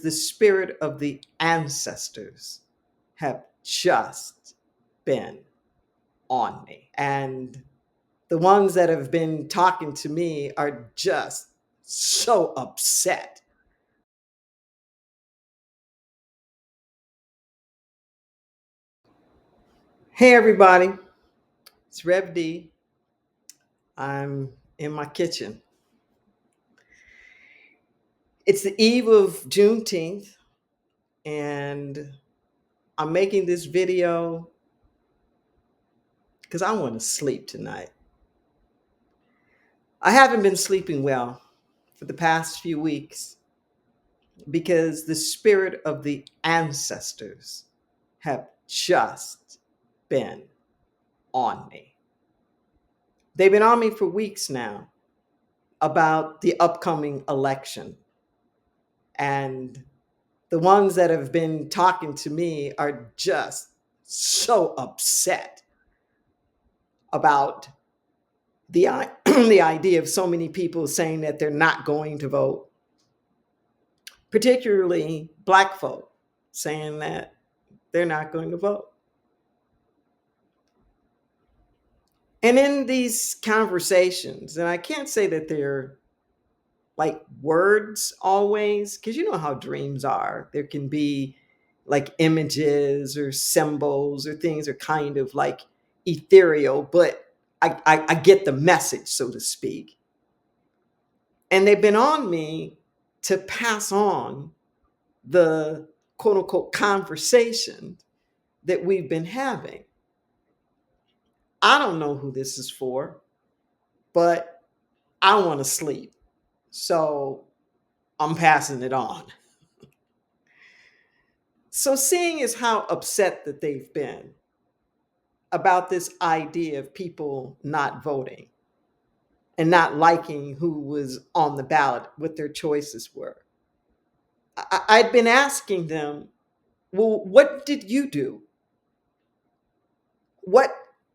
The spirit of the ancestors have just been on me. And the ones that have been talking to me are just so upset. Hey, everybody, it's Rev D. I'm in my kitchen. It's the eve of Juneteenth, and I'm making this video because I want to sleep tonight. I haven't been sleeping well for the past few weeks because the spirit of the ancestors have just been on me. They've been on me for weeks now about the upcoming election. And the ones that have been talking to me are just so upset about the idea of so many people saying that they're not going to vote, particularly Black folk saying that they're not going to vote. And in these conversations, and I can't say that they're like words always, because you know how dreams are. There can be like images or symbols or things are kind of like ethereal, but I get the message, so to speak. And they've been on me to pass on the quote unquote conversation that we've been having. I don't know who this is for, but I want to sleep. So I'm passing it on. So, seeing as how upset that they've been about this idea of people not voting and not liking who was on the ballot, what their choices were, I'd been asking them, well, what did you do? What,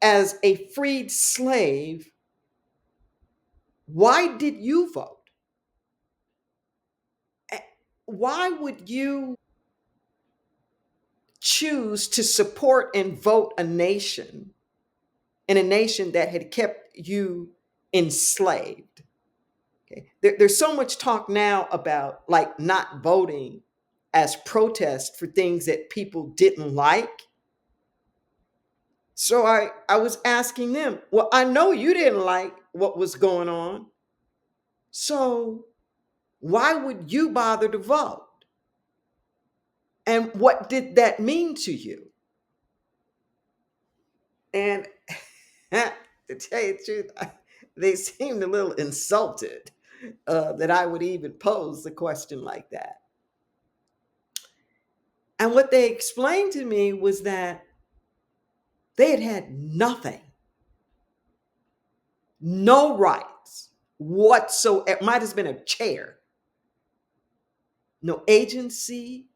as a freed slave, why did you vote? Why would you choose to support and vote a nation in a nation that had kept you enslaved? Okay. There's so much talk now about like not voting as protest for things that people didn't like. So I was asking them, well, I know you didn't like what was going on. So why would you bother to vote? And what did that mean to you? And to tell you the truth, they seemed a little insulted that I would even pose a question like that. And what they explained to me was that they had had nothing, no rights whatsoever. It might have been a chair, no agency,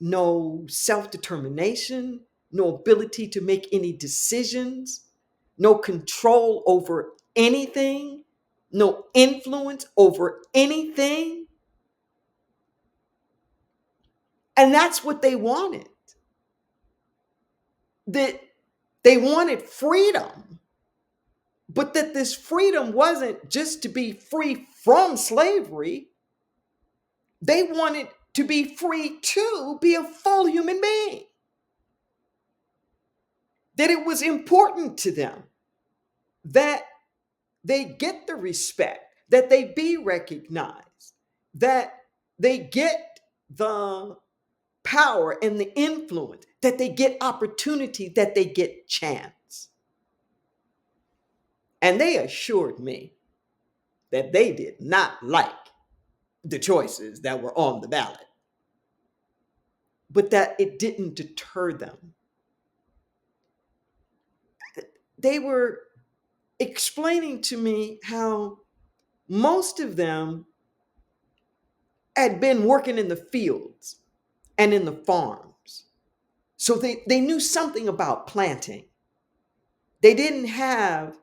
no self determination, no ability to make any decisions, no control over anything, no influence over anything. And that's what they wanted. That they wanted freedom, but that this freedom wasn't just to be free from slavery. They wanted to be free to be a full human being. That it was important to them that they get the respect, that they be recognized, that they get the power and the influence, that they get opportunity, that they get chance. And they assured me that they did not like the choices that were on the ballot, but that it didn't deter them. They were explaining to me how most of them had been working in the fields and in the farms. So they knew something about planting. They didn't have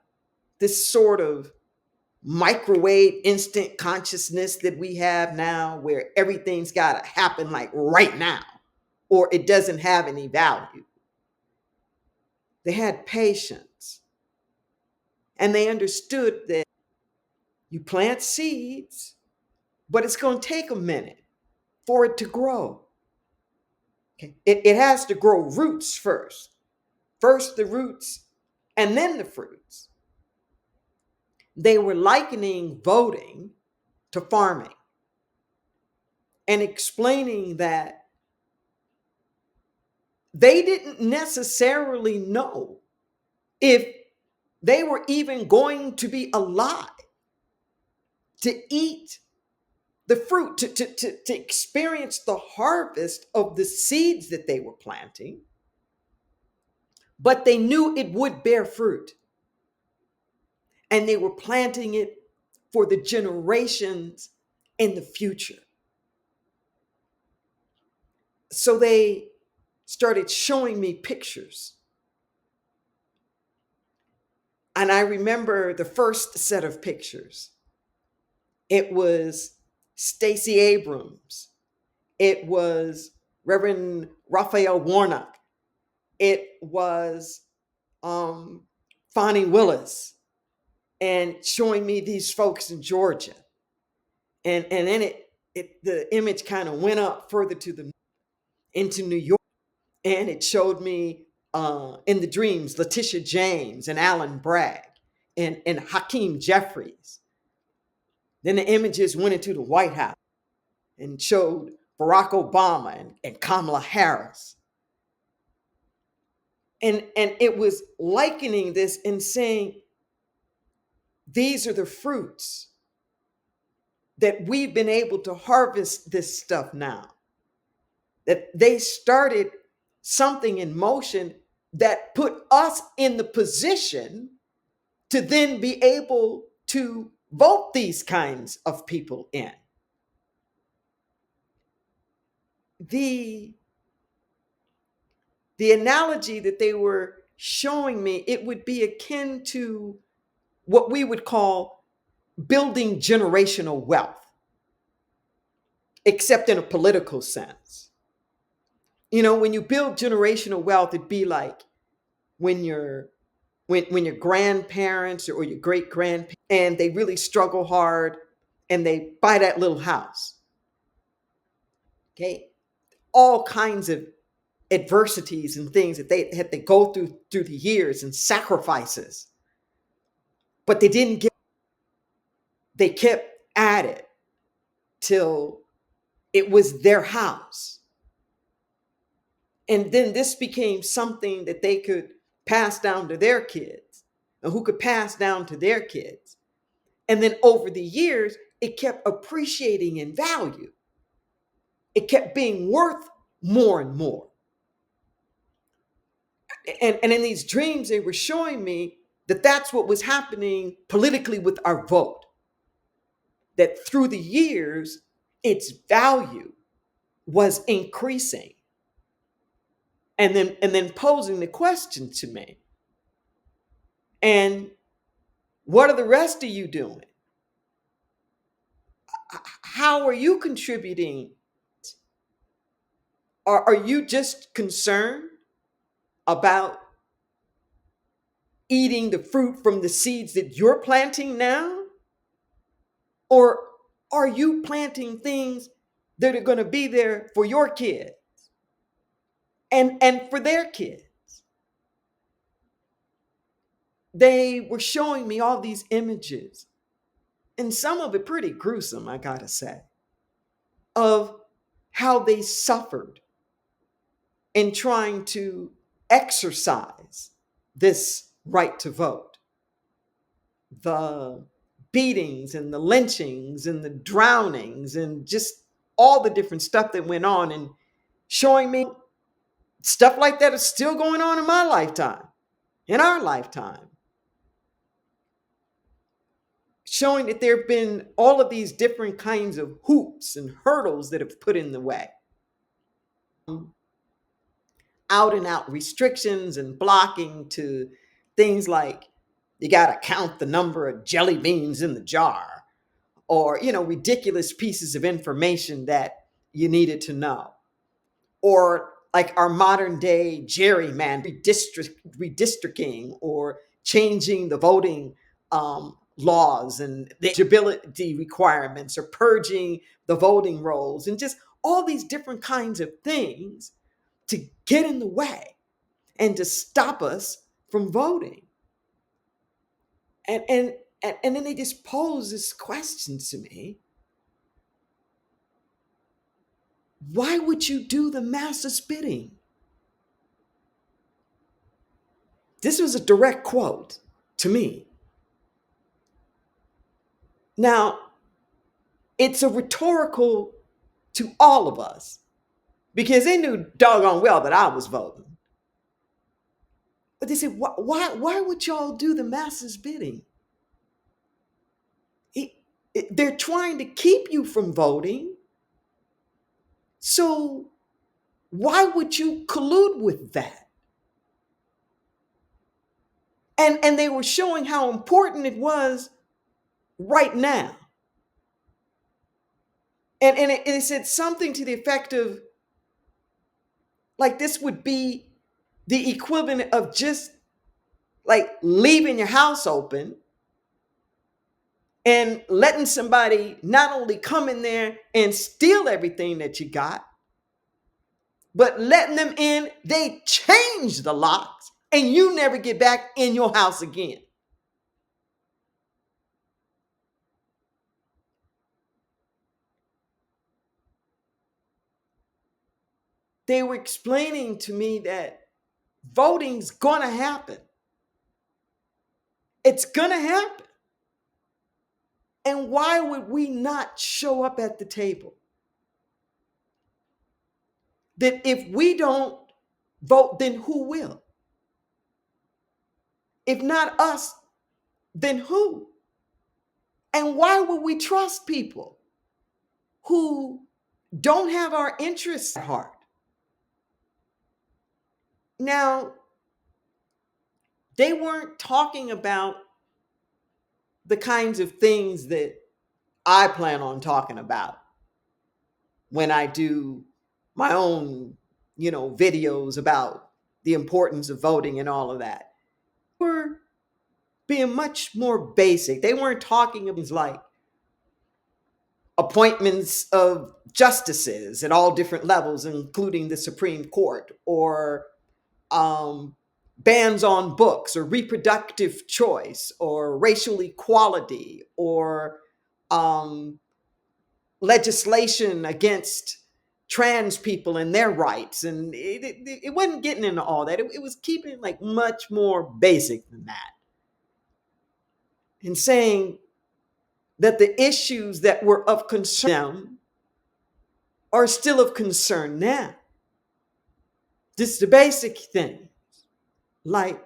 this sort of microwave instant consciousness that we have now, where everything's got to happen like right now, or it doesn't have any value. They had patience, and they understood that you plant seeds, but it's going to take a minute for it to grow. Okay? It has to grow roots first. First the roots, and then the fruits. They were likening voting to farming and explaining that they didn't necessarily know if they were even going to be alive to eat the fruit, to experience the harvest of the seeds that they were planting, but they knew it would bear fruit. And they were planting it for the generations in the future. So they started showing me pictures. And I remember the first set of pictures. It was Stacey Abrams. It was Reverend Raphael Warnock. It was Fonnie Willis, and showing me these folks in Georgia. And then the image kind of went up further to the into New York, and it showed me in the dreams Letitia James and Alan Bragg and Hakeem Jeffries. Then the images went into the White House and showed Barack Obama and Kamala Harris. And it was likening this and saying, these are the fruits that we've been able to harvest this stuff now. That they started something in motion that put us in the position to then be able to vote these kinds of people in. The analogy that they were showing me, it would be akin to what we would call building generational wealth, except in a political sense. You know, when you build generational wealth, it'd be like when when your grandparents or your great grandparents, and they really struggle hard and they buy that little house. Okay. All kinds of adversities and things that they had to go through the years and sacrifices. But they didn't get, they kept at it till it was their house. And then this became something that they could pass down to their kids, and who could pass down to their kids. And then over the years, it kept appreciating in value. It kept being worth more and more. And in these dreams, they were showing me that that's what was happening politically with our vote. That through the years, its value was increasing. And then posing the question to me, and what are the rest of you doing? How are you contributing? Are you just concerned about eating the fruit from the seeds that you're planting now? Or are you planting things that are going to be there for your kids and for their kids? They were showing me all these images, and some of it pretty gruesome, I gotta say, of how they suffered in trying to exercise this right to vote. The beatings and the lynchings and the drownings and just all the different stuff that went on, and showing me stuff like that is still going on in my lifetime, in our lifetime. Showing that there have been all of these different kinds of hoops and hurdles that have put in the way. Out and out restrictions and blocking, to things like you got to count the number of jelly beans in the jar, or, ridiculous pieces of information that you needed to know, or like our modern day redistricting, or changing the voting laws and the eligibility requirements, or purging the voting rolls, and just all these different kinds of things to get in the way and to stop us from voting. And then they just pose this question to me: why would you do the master's bidding? This was a direct quote to me. Now, it's a rhetorical to all of us, because they knew doggone well that I was voting. But they said, why would y'all do the master's bidding? They're trying to keep you from voting. So why would you collude with that? And they were showing how important it was right now. And it said something to the effect of, like, this would be the equivalent of just like leaving your house open and letting somebody not only come in there and steal everything that you got, but letting them in, they change the locks, and you never get back in your house again. They were explaining to me that voting's gonna happen. It's gonna happen. And why would we not show up at the table? That if we don't vote, then who will? If not us, then who? And why would we trust people who don't have our interests at heart? Now, they weren't talking about the kinds of things that I plan on talking about when I do my own, videos about the importance of voting and all of that. We're being much more basic. They weren't talking about things like appointments of justices at all different levels, including the Supreme Court, or bans on books, or reproductive choice, or racial equality, or um, legislation against trans people and their rights. And it wasn't getting into all that. It was keeping it like much more basic than that, and saying that the issues that were of concern are still of concern now. Just the basic thing, like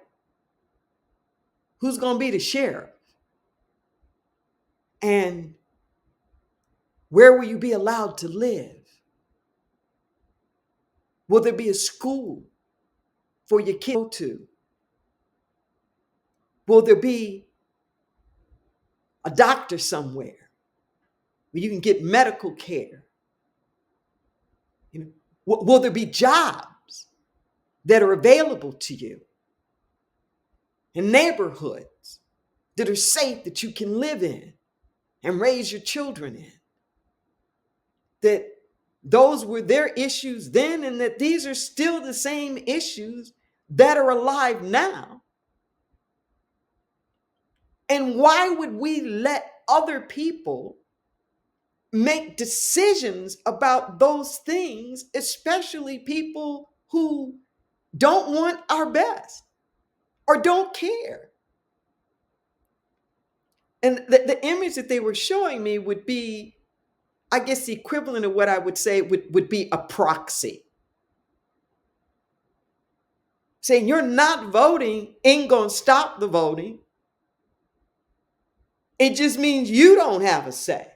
who's going to be the sheriff, and where will you be allowed to live? Will there be a school for your kid to go to? Will there be a doctor somewhere where you can get medical care? Will there be jobs that are available to you in neighborhoods that are safe, that you can live in and raise your children in? That those were their issues then, and that these are still the same issues that are alive now. And why would we let other people make decisions about those things, especially people who don't want our best or don't care? And the image that they were showing me would be, I guess, the equivalent of what I would say would be a proxy. Saying you're not voting ain't going to stop the voting. It just means you don't have a say.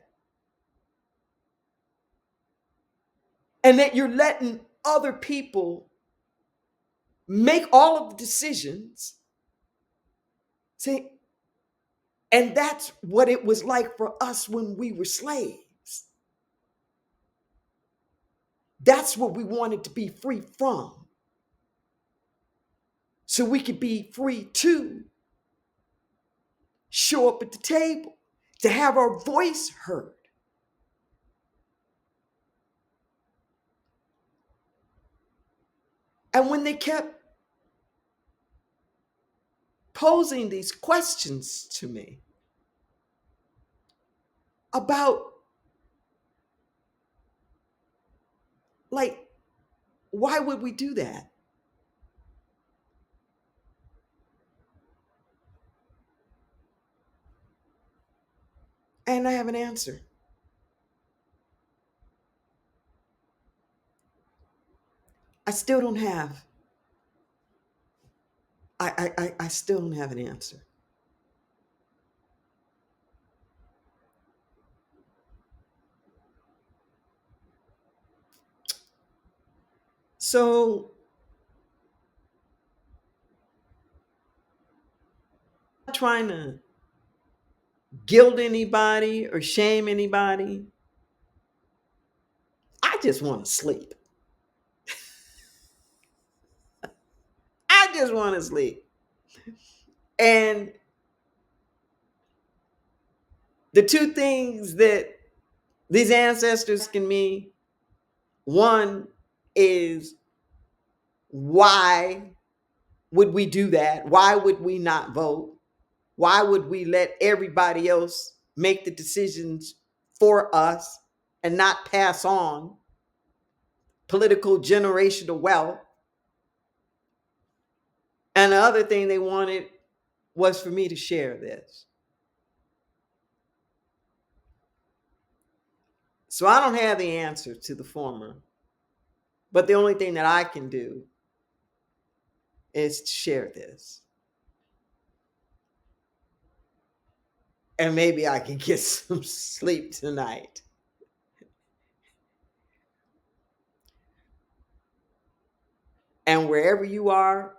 And that you're letting other people make all of the decisions. See, And that's what it was like for us when we were slaves. That's what we wanted to be free from. So we could be free to show up at the table, to have our voice heard. And when they kept posing these questions to me about, like, why would we do that? And I have an answer. I still don't have. I still don't have an answer. So trying to guilt anybody or shame anybody. I just want to sleep. I just want to sleep. And the two things that these ancestors can mean, one is, why would we do that? Why would we not vote? Why would we let everybody else make the decisions for us and not pass on political generational wealth? And the other thing they wanted was for me to share this. So I don't have the answer to the former, but the only thing that I can do is to share this. And maybe I can get some sleep tonight. And wherever you are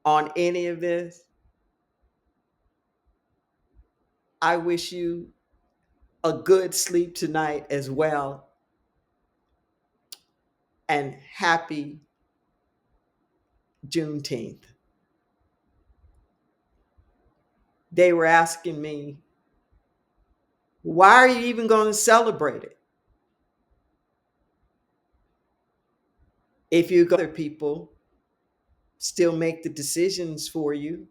on any of this, I wish you a good sleep tonight as well. And happy Juneteenth. They were asking me, why are you even going to celebrate it? If you other people still make the decisions for you,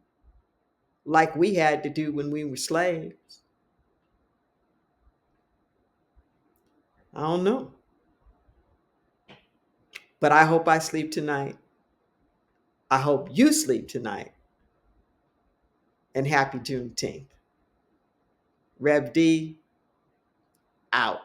like we had to do when we were slaves. I don't know. But I hope I sleep tonight. I hope you sleep tonight. And happy Juneteenth. Rev D, out.